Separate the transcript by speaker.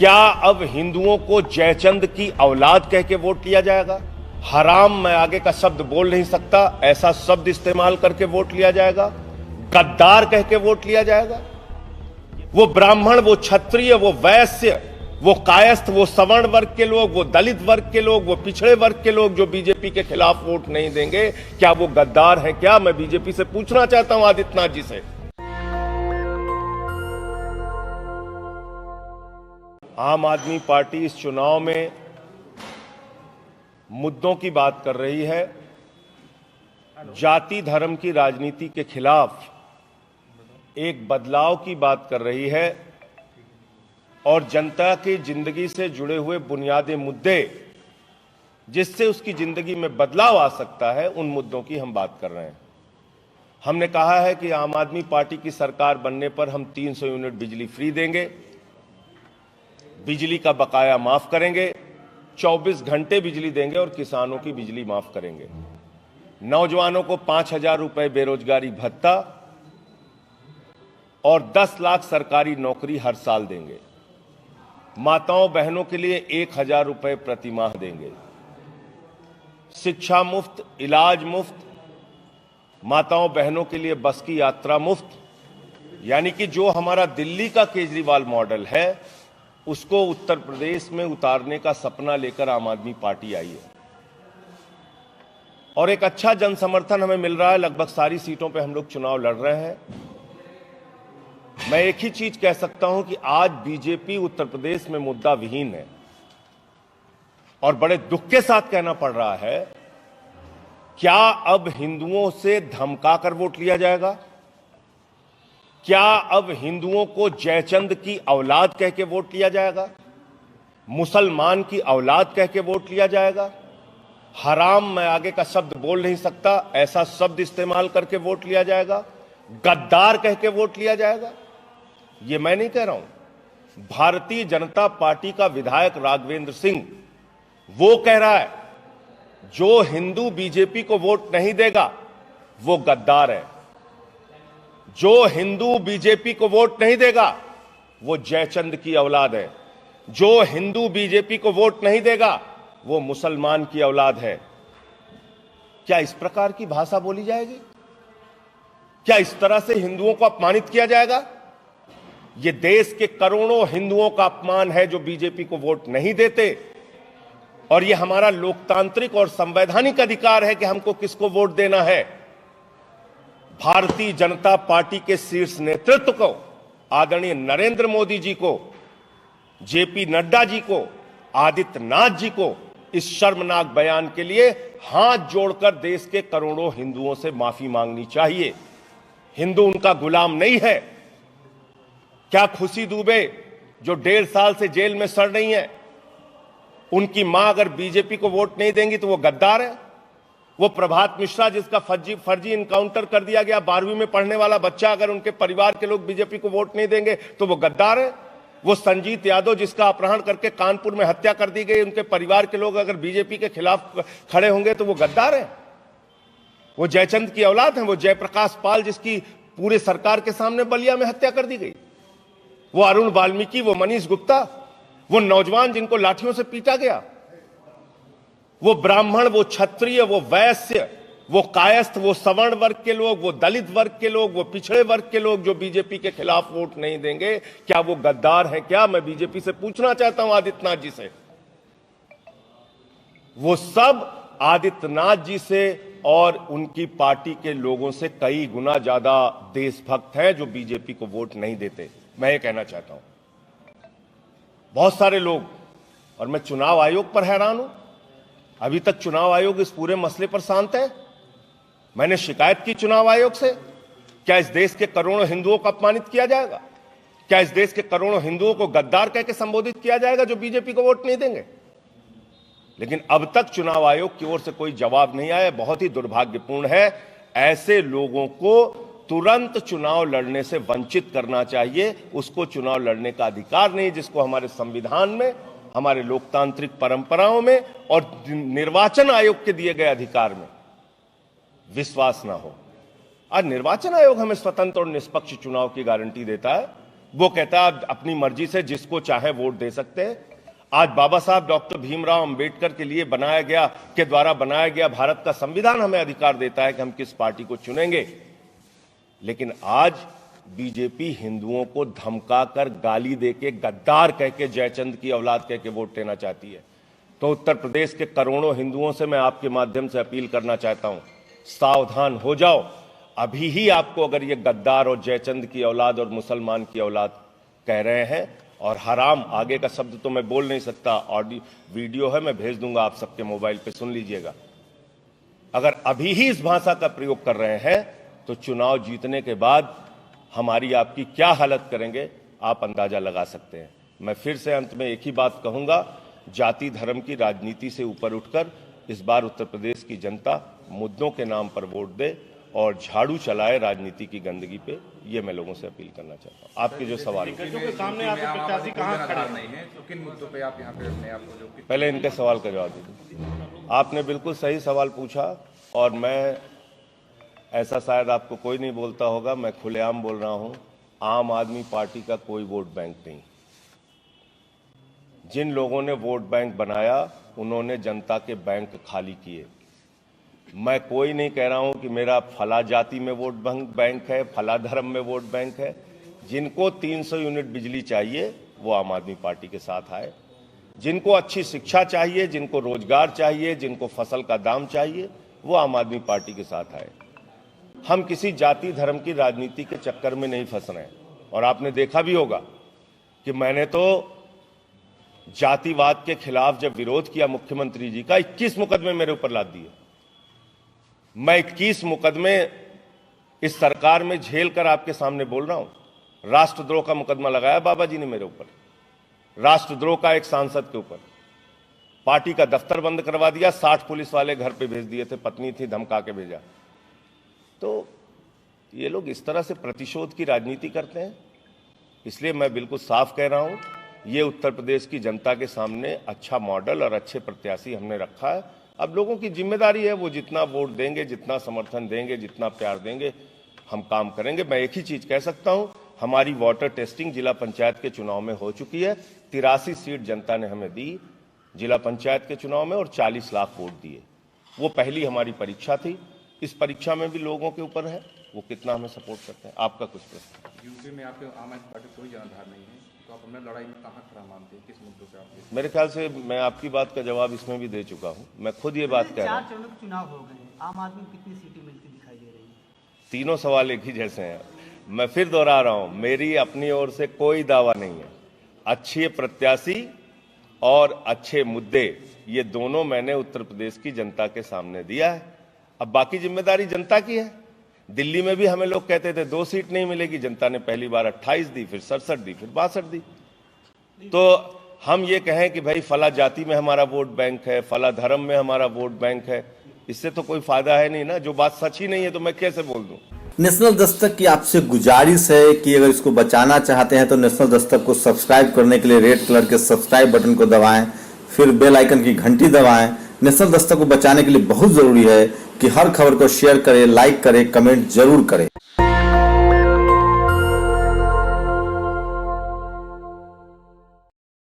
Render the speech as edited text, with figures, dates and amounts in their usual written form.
Speaker 1: क्या अब हिंदुओं को जयचंद की औलाद कह के वोट लिया जाएगा? हराम, मैं आगे का शब्द बोल नहीं सकता, ऐसा शब्द इस्तेमाल करके वोट लिया जाएगा? गद्दार कह के वोट लिया जाएगा? वो ब्राह्मण, वो क्षत्रिय, वो वैश्य, वो कायस्थ, वो सवर्ण वर्ग के लोग, वो दलित वर्ग के लोग, वो पिछड़े वर्ग के लोग जो बीजेपी के खिलाफ वोट नहीं देंगे, क्या वो गद्दार हैं? क्या मैं बीजेपी से पूछना चाहता हूं, आदित्यनाथ जी से। आम आदमी पार्टी इस चुनाव में मुद्दों की बात कर रही है, जाति धर्म की राजनीति के खिलाफ एक बदलाव की बात कर रही है और जनता की जिंदगी से जुड़े हुए बुनियादी मुद्दे जिससे उसकी जिंदगी में बदलाव आ सकता है, उन मुद्दों की हम बात कर रहे हैं। हमने कहा है कि आम आदमी पार्टी की सरकार बनने पर हम 300 यूनिट बिजली फ्री देंगे, बिजली का बकाया माफ करेंगे, 24 घंटे बिजली देंगे और किसानों की बिजली माफ करेंगे। नौजवानों को 5,000 रुपए बेरोजगारी भत्ता और 10 लाख सरकारी नौकरी हर साल देंगे। माताओं बहनों के लिए 1,000 रुपए प्रति माह देंगे। शिक्षा मुफ्त, इलाज मुफ्त, माताओं बहनों के लिए बस की यात्रा मुफ्त। यानी कि जो हमारा दिल्ली का केजरीवाल मॉडल है, उसको उत्तर प्रदेश में उतारने का सपना लेकर आम आदमी पार्टी आई है और एक अच्छा जन समर्थन हमें मिल रहा है। लगभग सारी सीटों पे हम लोग चुनाव लड़ रहे हैं। मैं एक ही चीज कह सकता हूं कि आज बीजेपी उत्तर प्रदेश में मुद्दा विहीन है और बड़े दुख के साथ कहना पड़ रहा है, क्या अब हिंदुओं से धमकाकर वोट लिया जाएगा? क्या अब हिंदुओं को जयचंद की औलाद कह के वोट लिया जाएगा? मुसलमान की औलाद कह के वोट लिया जाएगा? हराम, मैं आगे का शब्द बोल नहीं सकता, ऐसा शब्द इस्तेमाल करके वोट लिया जाएगा? गद्दार कह के वोट लिया जाएगा? ये मैं नहीं कह रहा हूं, भारतीय जनता पार्टी का विधायक राघवेंद्र सिंह वो कह रहा है, जो हिंदू बीजेपी को वोट नहीं देगा वो गद्दार है। जो हिंदू बीजेपी को वोट नहीं देगा वो जयचंद की औलाद है। जो हिंदू बीजेपी को वोट नहीं देगा वो मुसलमान की औलाद है। क्या इस प्रकार की भाषा बोली जाएगी? क्या इस तरह से हिंदुओं को अपमानित किया जाएगा? ये देश के करोड़ों हिंदुओं का अपमान है जो बीजेपी को वोट नहीं देते और ये हमारा लोकतांत्रिक और संवैधानिक अधिकार है कि हमको किसको वोट देना है। भारतीय जनता पार्टी के शीर्ष नेतृत्व को, आदरणीय नरेंद्र मोदी जी को, जेपी नड्डा जी को, आदित्यनाथ जी को इस शर्मनाक बयान के लिए हाथ जोड़कर देश के करोड़ों हिंदुओं से माफी मांगनी चाहिए। हिंदू उनका गुलाम नहीं है। क्या खुशी दुबे जो 1.5 साल से जेल में सड़ रही है, उनकी मां अगर बीजेपी को वोट नहीं देंगी तो वो गद्दार है? वो प्रभात मिश्रा जिसका फर्जी इनकाउंटर कर दिया गया, 12वीं में पढ़ने वाला बच्चा, अगर उनके परिवार के लोग बीजेपी को वोट नहीं देंगे तो वो गद्दार है? वो संजीत यादव जिसका अपहरण करके कानपुर में हत्या कर दी गई, उनके परिवार के लोग अगर बीजेपी के खिलाफ खड़े होंगे तो वो गद्दार है? वो जयचंद की औलाद है? वो जयप्रकाश पाल जिसकी पूरे सरकार के सामने बलिया में हत्या कर दी गई, वो अरुण वाल्मीकि, वो मनीष गुप्ता, वो नौजवान जिनको लाठियों से पीटा गया, वो ब्राह्मण, वो क्षत्रिय, वो वैश्य, वो कायस्थ, वो सवर्ण वर्ग के लोग, वो दलित वर्ग के लोग, वो पिछड़े वर्ग के लोग जो बीजेपी के खिलाफ वोट नहीं देंगे, क्या वो गद्दार हैं? क्या मैं बीजेपी से पूछना चाहता हूं, आदित्यनाथ जी से। वो सब आदित्यनाथ जी से और उनकी पार्टी के लोगों से कई गुना ज्यादा देशभक्त हैं जो बीजेपी को वोट नहीं देते। मैं ये कहना चाहता हूं, बहुत सारे लोग, और मैं चुनाव आयोग पर हैरान हूं, अभी तक चुनाव आयोग इस पूरे मसले पर शांत है। मैंने शिकायत की चुनाव आयोग से, क्या इस देश के करोड़ों हिंदुओं को अपमानित किया जाएगा? क्या इस देश के करोड़ों हिंदुओं को गद्दार कह के संबोधित किया जाएगा जो बीजेपी को वोट नहीं देंगे? लेकिन अब तक चुनाव आयोग की ओर से कोई जवाब नहीं आया। बहुत ही दुर्भाग्यपूर्ण है। ऐसे लोगों को तुरंत चुनाव लड़ने से वंचित करना चाहिए। उसको चुनाव लड़ने का अधिकार नहीं जिसको हमारे संविधान में, हमारे लोकतांत्रिक परंपराओं में और निर्वाचन आयोग के दिए गए अधिकार में विश्वास ना हो। आज निर्वाचन आयोग हमें स्वतंत्र और निष्पक्ष चुनाव की गारंटी देता है। वो कहता है आप अपनी मर्जी से जिसको चाहे वोट दे सकते हैं। आज बाबा साहब डॉक्टर भीमराव अंबेडकर के लिए द्वारा बनाया गया भारत का संविधान हमें अधिकार देता है कि हम किस पार्टी को चुनेंगे, लेकिन आज बीजेपी हिंदुओं को धमकाकर, गाली देके, गद्दार कह के, जयचंद की औलाद कह के वोट लेना चाहती है। तो उत्तर प्रदेश के करोड़ों हिंदुओं से मैं आपके माध्यम से अपील करना चाहता हूं, सावधान हो जाओ। अभी ही आपको अगर ये गद्दार और जयचंद की औलाद और मुसलमान की औलाद कह रहे हैं, और हराम, आगे का शब्द तो मैं बोल नहीं सकता, ऑडियो वीडियो है, मैं भेज दूंगा आप सबके मोबाइल पे, सुन लीजिएगा। अगर अभी ही इस भाषा का प्रयोग कर रहे हैं तो चुनाव जीतने के बाद हमारी आपकी क्या हालत करेंगे आप अंदाजा लगा सकते हैं। मैं फिर से अंत में एक ही बात कहूंगा, जाति धर्म की राजनीति से ऊपर उठकर इस बार उत्तर प्रदेश की जनता मुद्दों के नाम पर वोट दे और झाड़ू चलाए राजनीति की गंदगी पे, ये मैं लोगों से अपील करना चाहता हूं। आपके जो सवाल पहले इनके सवाल का जवाब दीजिए। आपने बिल्कुल सही सवाल पूछा, और मैं ऐसा शायद आपको कोई नहीं बोलता होगा, मैं खुलेआम बोल रहा हूं, आम आदमी पार्टी का कोई वोट बैंक नहीं। जिन लोगों ने वोट बैंक बनाया उन्होंने जनता के बैंक खाली किए। मैं कोई नहीं कह रहा हूं कि मेरा फला जाति में वोट बैंक है, फला धर्म में वोट बैंक है। जिनको 300 यूनिट बिजली चाहिए वो आम आदमी पार्टी के साथ आए, जिनको अच्छी शिक्षा चाहिए, जिनको रोजगार चाहिए, जिनको फसल का दाम चाहिए, वो आम आदमी पार्टी के साथ आए। हम किसी जाति धर्म की राजनीति के चक्कर में नहीं फंस रहे हैं। और आपने देखा भी होगा कि मैंने तो जातिवाद के खिलाफ जब विरोध किया मुख्यमंत्री जी का, 21 मुकदमे मेरे ऊपर लाद दिए। मैं 21 मुकदमे इस सरकार में झेल कर आपके सामने बोल रहा हूं। राष्ट्रद्रोह का मुकदमा लगाया बाबा जी ने मेरे ऊपर, राष्ट्रद्रोह का एक सांसद के ऊपर, पार्टी का दफ्तर बंद करवा दिया, 60 पुलिस वाले घर पे भेज दिए थे, पत्नी थी, धमका के भेजा। तो ये लोग इस तरह से प्रतिशोध की राजनीति करते हैं। इसलिए मैं बिल्कुल साफ कह रहा हूं, ये उत्तर प्रदेश की जनता के सामने अच्छा मॉडल और अच्छे प्रत्याशी हमने रखा है। अब लोगों की जिम्मेदारी है, वो जितना वोट देंगे, जितना समर्थन देंगे, जितना प्यार देंगे, हम काम करेंगे। मैं एक ही चीज कह सकता हूं, हमारी वाटर टेस्टिंग जिला पंचायत के चुनाव में हो चुकी है। 83 सीट जनता ने हमें दी जिला पंचायत के चुनाव में, और 40 लाख वोट दिए। वो पहली हमारी परीक्षा थी। इस परीक्षा में भी लोगों के ऊपर है वो कितना हमें सपोर्ट करते हैं। आपका कुछ प्रश्न?
Speaker 2: यूपी में आपके आम आदमी पार्टी कोई जनाधार नहीं है, तो आप अपने लड़ाई में कहाँ खड़ा मानते हैं, किस मुद्दों पे आप?
Speaker 1: मेरे ख्याल से मैं आपकी बात का जवाब इसमें भी दे चुका हूं। मैं खुद ये बात कह रहा हूं।
Speaker 3: 4 चरणों के चुनाव हो गए, आम आदमी को कितनी सीटें मिलती दिखाई दे रही है?
Speaker 1: तीनों सवाल एक ही जैसे हैं। मैं फिर दोहरा रहा हूं, मेरी अपनी ओर से कोई दावा नहीं है। अच्छे प्रत्याशी और अच्छे मुद्दे, ये दोनों मैंने उत्तर प्रदेश की जनता के सामने दिया है। अब बाकी जिम्मेदारी जनता की है। दिल्ली में भी हमें लोग कहते थे 2 सीट नहीं मिलेगी, जनता ने पहली बार 28 दी, फिर 67 दी, फिर 62 दी। तो हम ये कहें कि भाई फला जाति में हमारा वोट बैंक है, फला धर्म में हमारा वोट बैंक है, इससे तो कोई फायदा है नहीं ना। जो बात सच ही नहीं है तो मैं कैसे बोल दूं?
Speaker 4: नेशनल दस्तक की आपसे गुजारिश है कि अगर इसको बचाना चाहते हैं तो नेशनल दस्तक को सब्सक्राइब करने के लिए रेड कलर के सब्सक्राइब बटन को दबाएं, फिर बेल आइकन की घंटी दबाएं। नेशनल दस्तक को बचाने के लिए बहुत जरूरी है कि हर खबर को शेयर करें, लाइक करें, कमेंट जरूर करें।